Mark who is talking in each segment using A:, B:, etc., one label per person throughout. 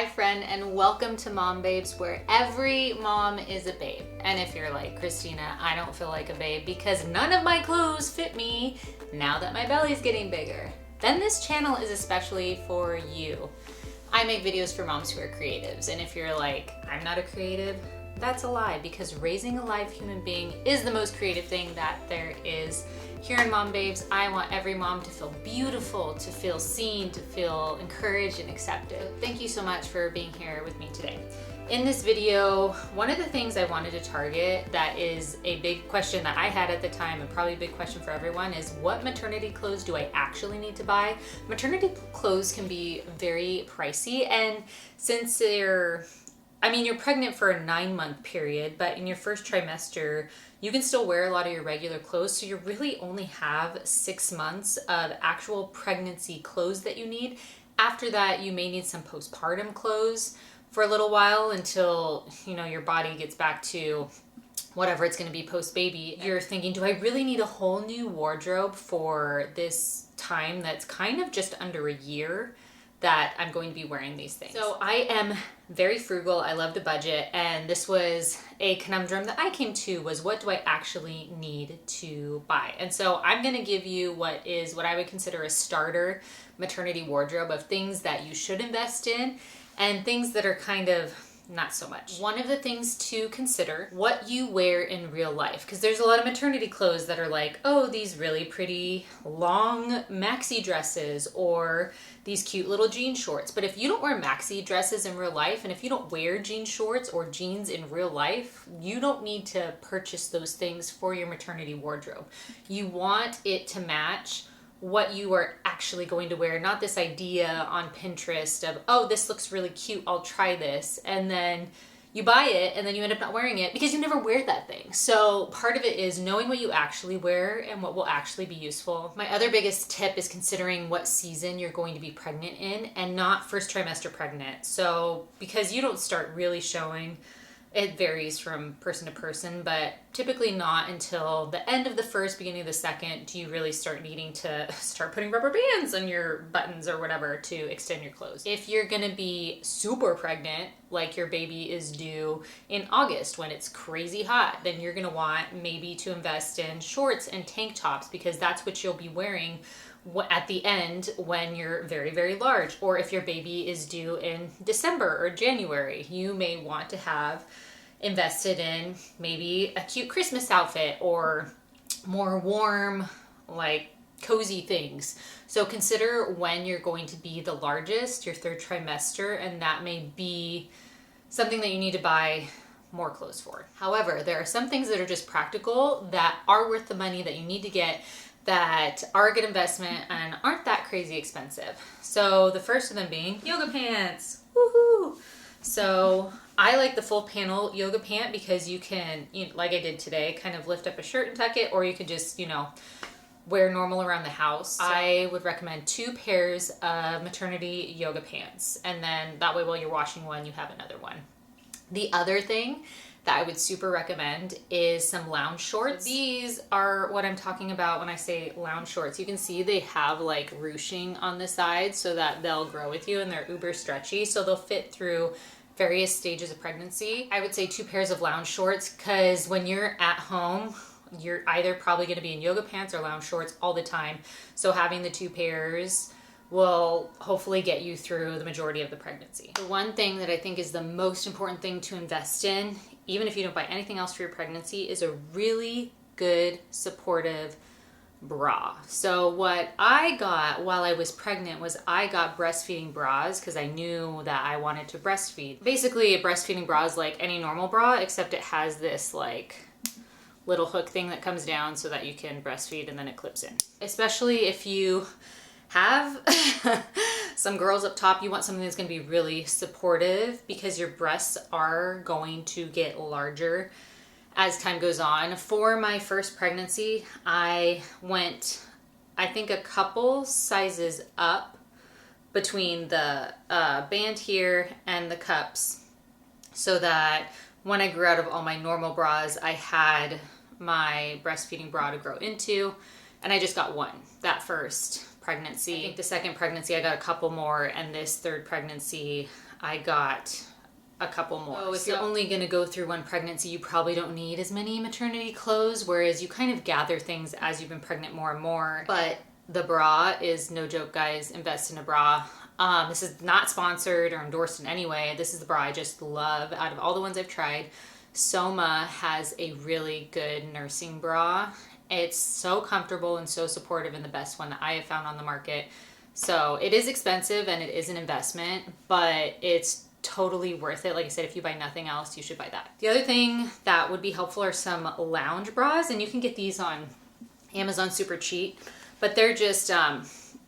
A: Hi friend, and welcome to Mom Babes, where every mom is a babe. And if you're like, Christina, I don't feel like a babe because none of my clothes fit me now that my belly's getting bigger, then this channel is especially for you. I make videos for moms who are creatives, and if you're like, I'm not a creative, that's a lie, because raising a live human being is the most creative thing that there is. Here in Mom Babes, I want every mom to feel beautiful, to feel seen, to feel encouraged and accepted. Thank you so much for being here with me today. In this video, one of the things I wanted to target that is a big question that I had at the time, and probably a big question for everyone, is what maternity clothes do I actually need to buy? Maternity clothes can be very pricey, and since you're pregnant for a 9-month period, but in your first trimester, you can still wear a lot of your regular clothes, so you really only have 6 months of actual pregnancy clothes that you need. After that, you may need some postpartum clothes for a little while until, your body gets back to whatever it's gonna be post-baby. You're thinking, do I really need a whole new wardrobe for this time that's kind of just under a year that I'm going to be wearing these things? So I am very frugal, I love to budget, and this was a conundrum that I came to, was what do I actually need to buy? And so I'm gonna give you what I would consider a starter maternity wardrobe of things that you should invest in and things that are kind of not so much. One of the things to consider, what you wear in real life, because there's a lot of maternity clothes that are like, oh, these really pretty long maxi dresses or these cute little jean shorts. But if you don't wear maxi dresses in real life, and if you don't wear jean shorts or jeans in real life, you don't need to purchase those things for your maternity wardrobe. You want it to match what you are actually going to wear, not this idea on Pinterest of, oh, this looks really cute, I'll try this, and then you buy it and then you end up not wearing it because you never wear that thing. So part of it is knowing what you actually wear and what will actually be useful. My other biggest tip is considering what season you're going to be pregnant in, and not first trimester pregnant. So because you don't start really showing, it varies from person to person, but typically not until the end of the first, beginning of the second, do you really start needing to start putting rubber bands on your buttons or whatever to extend your clothes. If you're gonna be super pregnant, like your baby is due in August when it's crazy hot, then you're gonna want maybe to invest in shorts and tank tops, because that's what you'll be wearing at the end when you're very, very large. Or if your baby is due in December or January, you may want to have invested in maybe a cute Christmas outfit or more warm, like cozy things. So consider when you're going to be the largest, your third trimester, and that may be something that you need to buy more clothes for. However, there are some things that are just practical that are worth the money that you need to get, that are a good investment and aren't that crazy expensive. So the first of them being yoga pants. Woohoo! So I like the full panel yoga pant because you can, like I did today, kind of lift up a shirt and tuck it, or you could just, wear normal around the house. So I would recommend 2 pairs of maternity yoga pants, and then that way while you're washing one, you have another one. The other thing that I would super recommend is some lounge shorts. These are what I'm talking about when I say lounge shorts. You can see they have like ruching on the side so that they'll grow with you, and they're uber stretchy, so they'll fit through various stages of pregnancy. I would say 2 pairs of lounge shorts, because when you're at home, you're either probably gonna be in yoga pants or lounge shorts all the time. So having the 2 pairs will hopefully get you through the majority of the pregnancy. The one thing that I think is the most important thing to invest in, even if you don't buy anything else for your pregnancy, is a really good supportive bra. So what I got while I was pregnant was I got breastfeeding bras because I knew that I wanted to breastfeed. Basically, a breastfeeding bra is like any normal bra, except it has this like little hook thing that comes down so that you can breastfeed, and then it clips in. Especially if you have some girls up top, you want something that's going to be really supportive, because your breasts are going to get larger as time goes on. For my first pregnancy, I went, I think, a couple sizes up between the band here and the cups, so that when I grew out of all my normal bras, I had my breastfeeding bra to grow into, and I just got one that first pregnancy. I think the second pregnancy I got a couple more, and this third pregnancy I got a couple more. So if you're only gonna go through one pregnancy, you probably don't need as many maternity clothes, whereas you kind of gather things as you've been pregnant more and more. But the bra is no joke, guys. Invest in a bra. This is not sponsored or endorsed in any way. This is the bra I just love. Out of all the ones I've tried, Soma has a really good nursing bra. It's so comfortable and so supportive, and the best one that I have found on the market. So it is expensive and it is an investment, but it's totally worth it. Like I said, if you buy nothing else, you should buy that. The other thing that would be helpful are some lounge bras, and you can get these on Amazon super cheap, but they're just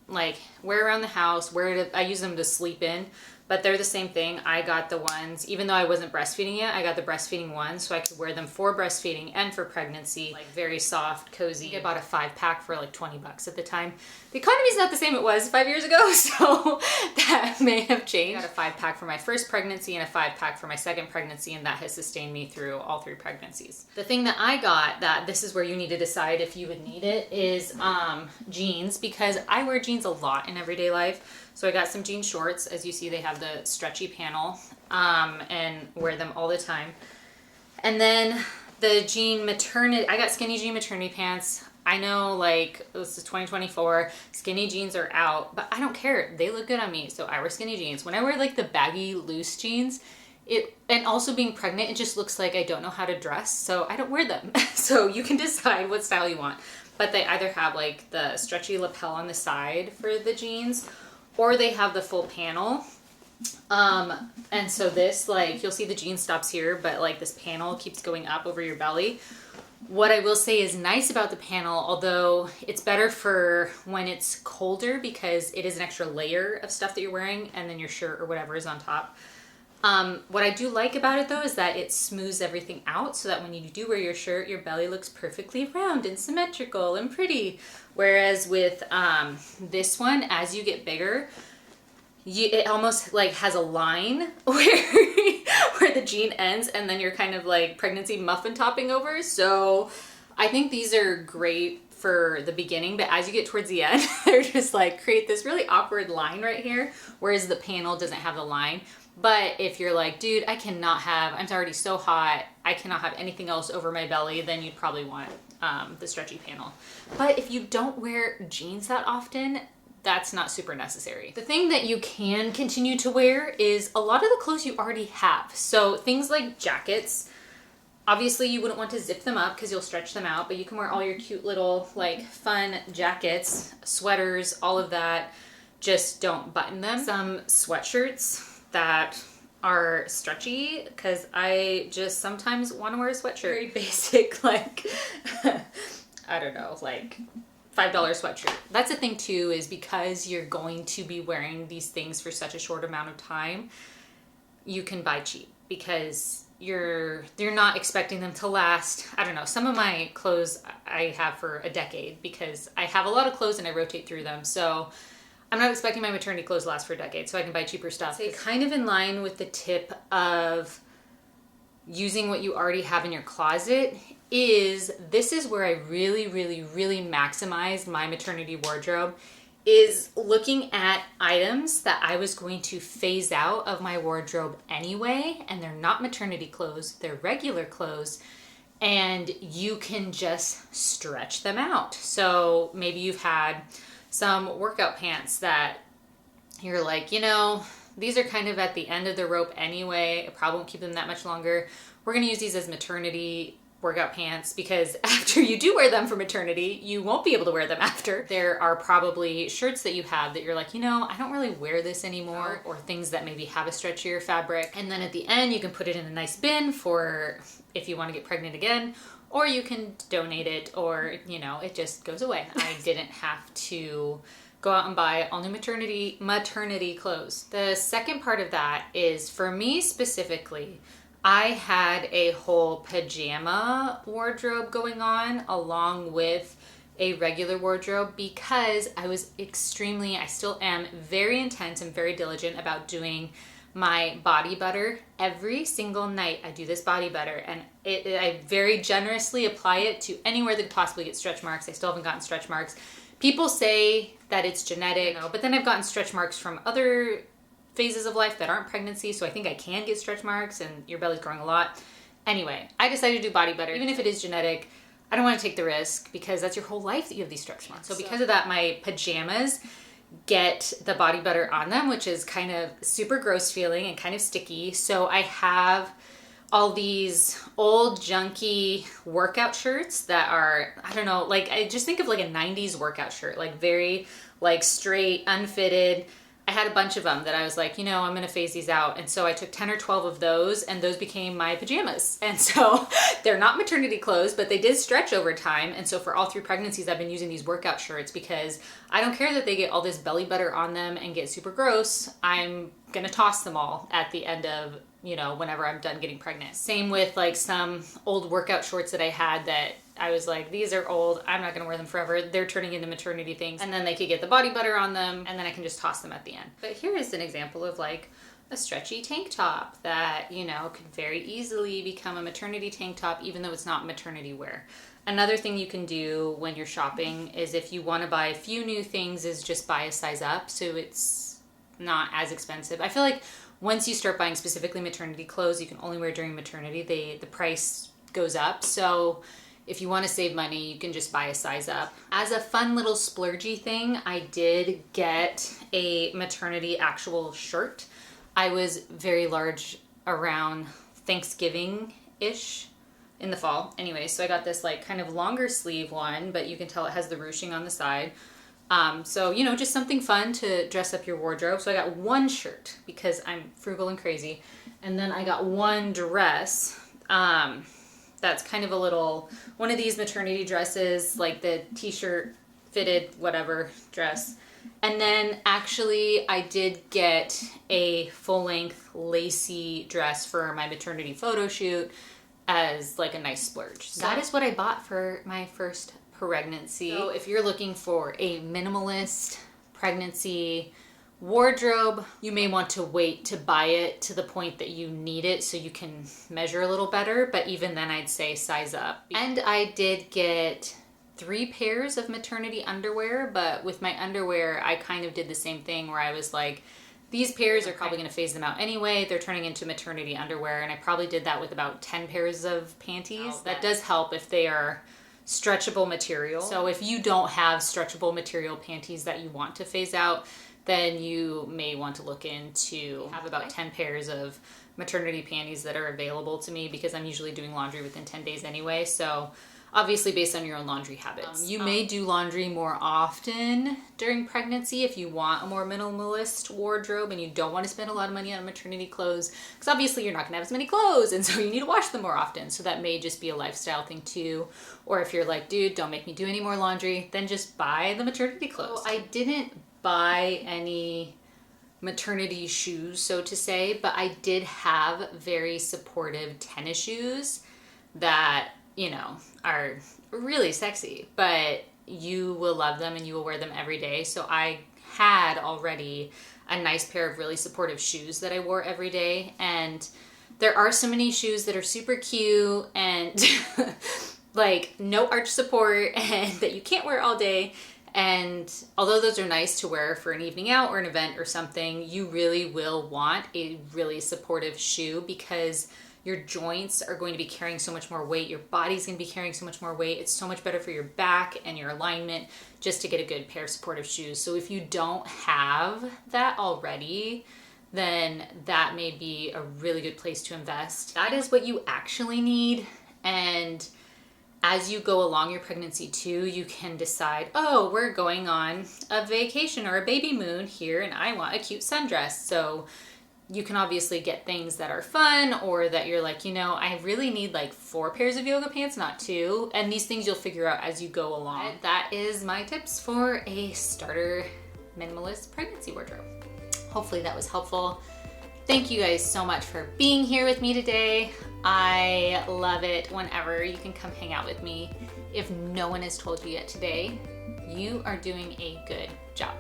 A: like wear around the house, I use them to sleep in, but they're the same thing. I got the ones, even though I wasn't breastfeeding yet, I got the breastfeeding ones so I could wear them for breastfeeding and for pregnancy. Like very soft, cozy. I bought a 5-pack for like 20 bucks at the time. The economy's not the same it was 5 years ago, so that may have changed. I got a 5-pack for my first pregnancy and a 5-pack for my second pregnancy, and that has sustained me through all 3 pregnancies. The thing that I got, that this is where you need to decide if you would need it, is jeans, because I wear jeans a lot in everyday life. So I got some jean shorts. As you see, they have the stretchy panel, and wear them all the time. And then the jean maternity, I got skinny jean maternity pants. I know, like, this is 2024, skinny jeans are out, but I don't care. They look good on me, so I wear skinny jeans. When I wear like the baggy loose jeans, and also being pregnant, it just looks like I don't know how to dress, so I don't wear them. So you can decide what style you want. But they either have like the stretchy lapel on the side for the jeans, or they have the full panel. And so this, like, you'll see the jean stops here, but like this panel keeps going up over your belly. What I will say is nice about the panel, although it's better for when it's colder because it is an extra layer of stuff that you're wearing, and then your shirt or whatever is on top. What I do like about it though is that it smooths everything out so that when you do wear your shirt, your belly looks perfectly round and symmetrical and pretty. Whereas with this one, as you get bigger, it almost like has a line where the jean ends, and then you're kind of like pregnancy muffin topping over. So I think these are great for the beginning, but as you get towards the end, they're just like create this really awkward line right here, whereas the panel doesn't have the line. But if you're like, dude, I'm already so hot, I cannot have anything else over my belly, then you'd probably want the stretchy panel. But if you don't wear jeans that often, that's not super necessary. The thing that you can continue to wear is a lot of the clothes you already have. So things like jackets, obviously you wouldn't want to zip them up because you'll stretch them out, but you can wear all your cute little like fun jackets, sweaters, all of that. Just don't button them. Some sweatshirts that are stretchy, because I just sometimes want to wear a sweatshirt. Very basic, like, I don't know, like $5 sweatshirt. That's the thing too, is because you're going to be wearing these things for such a short amount of time, you can buy cheap because you're not expecting them to last. I don't know, some of my clothes I have for a decade because I have a lot of clothes and I rotate through them. So I'm not expecting my maternity clothes to last for a decade, so I can buy cheaper stuff. So kind of in line with the tip of using what you already have in your closet this is where I really, really, really maximized my maternity wardrobe, is looking at items that I was going to phase out of my wardrobe anyway, and they're not maternity clothes, they're regular clothes, and you can just stretch them out. So maybe you've had some workout pants that you're like, you know, these are kind of at the end of the rope anyway. I probably won't keep them that much longer. We're going to use these as maternity workout pants because after you do wear them for maternity, you won't be able to wear them after. There are probably shirts that you have that you're like, you know, I don't really wear this anymore, or things that maybe have a stretchier fabric. And then at the end, you can put it in a nice bin for if you want to get pregnant again, or you can donate it, or, you know, it just goes away. I didn't have to go out and buy all new maternity clothes. The second part of that is, for me specifically, I had a whole pajama wardrobe going on along with a regular wardrobe because I still am very intense and very diligent about doing my body butter. Every single night I do this body butter, and I very generously apply it to anywhere that could possibly get stretch marks. I still haven't gotten stretch marks. People say that it's genetic, but then I've gotten stretch marks from other phases of life that aren't pregnancy, so I think I can get stretch marks and your belly's growing a lot. Anyway, I decided to do body butter. Even if it is genetic, I don't want to take the risk because that's your whole life that you have these stretch marks. So because of that, my pajamas get the body butter on them, which is kind of super gross feeling and kind of sticky. So I have all these old junky workout shirts that are, I don't know, like I just think of like a 90s workout shirt, like very like straight, unfitted. I had a bunch of them that I was like, you know, I'm going to phase these out. And so I took 10 or 12 of those and those became my pajamas. And so they're not maternity clothes, but they did stretch over time. And so for all 3 pregnancies, I've been using these workout shirts because I don't care that they get all this belly butter on them and get super gross. I'm going to toss them all at the end of, you know, whenever I'm done getting pregnant. Same with like some old workout shorts that I had that I was like, these are old, I'm not gonna wear them forever. They're turning into maternity things. And then they could get the body butter on them and then I can just toss them at the end. But here is an example of like a stretchy tank top that, you know, could very easily become a maternity tank top even though it's not maternity wear. Another thing you can do when you're shopping is if you wanna buy a few new things is just buy a size up so it's not as expensive. I feel like once you start buying specifically maternity clothes you can only wear during maternity, the price goes up. So if you want to save money, you can just buy a size up. As a fun little splurgy thing, I did get a maternity actual shirt. I was very large around Thanksgiving-ish in the fall. Anyway, so I got this like kind of longer sleeve one, but you can tell it has the ruching on the side. So, you know, just something fun to dress up your wardrobe. So I got one shirt because I'm frugal and crazy. And then I got one dress. That's kind of a little, one of these maternity dresses, like the t-shirt fitted whatever dress. And then actually I did get a full-length lacy dress for my maternity photo shoot as like a nice splurge. So that is what I bought for my first pregnancy. So if you're looking for a minimalist pregnancy wardrobe, you may want to wait to buy it to the point that you need it so you can measure a little better, but even then I'd say size up. And I did get 3 pairs of maternity underwear, but with my underwear I kind of did the same thing where I was like, these pairs are probably going to phase them out anyway. They're turning into maternity underwear, and I probably did that with about 10 pairs of panties. That does help if they are stretchable material. So if you don't have stretchable material panties that you want to phase out, then you may want to look into, have about 10 pairs of maternity panties that are available to me because I'm usually doing laundry within 10 days anyway. So obviously based on your own laundry habits. You may do laundry more often during pregnancy if you want a more minimalist wardrobe and you don't want to spend a lot of money on maternity clothes, because obviously you're not gonna have as many clothes and so you need to wash them more often. So that may just be a lifestyle thing too. Or if you're like, dude, don't make me do any more laundry, then just buy the maternity clothes. So I didn't buy any maternity shoes, so to say, but I did have very supportive tennis shoes that, you know, are really sexy, but you will love them and you will wear them every day. So I had already a nice pair of really supportive shoes that I wore every day. And there are so many shoes that are super cute and like no arch support and that you can't wear all day. And although those are nice to wear for an evening out or an event or something, you really will want a really supportive shoe because your joints are going to be carrying so much more weight. Your body's going to be carrying so much more weight. It's so much better for your back and your alignment just to get a good pair of supportive shoes. So if you don't have that already, then that may be a really good place to invest. That is what you actually need. And as you go along your pregnancy too, you can decide, oh, we're going on a vacation or a baby moon here and I want a cute sundress. So you can obviously get things that are fun or that you're like, you know, I really need like 4 pairs of yoga pants, not 2. And these things you'll figure out as you go along. And that is my tips for a starter minimalist pregnancy wardrobe. Hopefully that was helpful. Thank you guys so much for being here with me today. I love it whenever you can come hang out with me. If no one has told you yet today, you are doing a good job.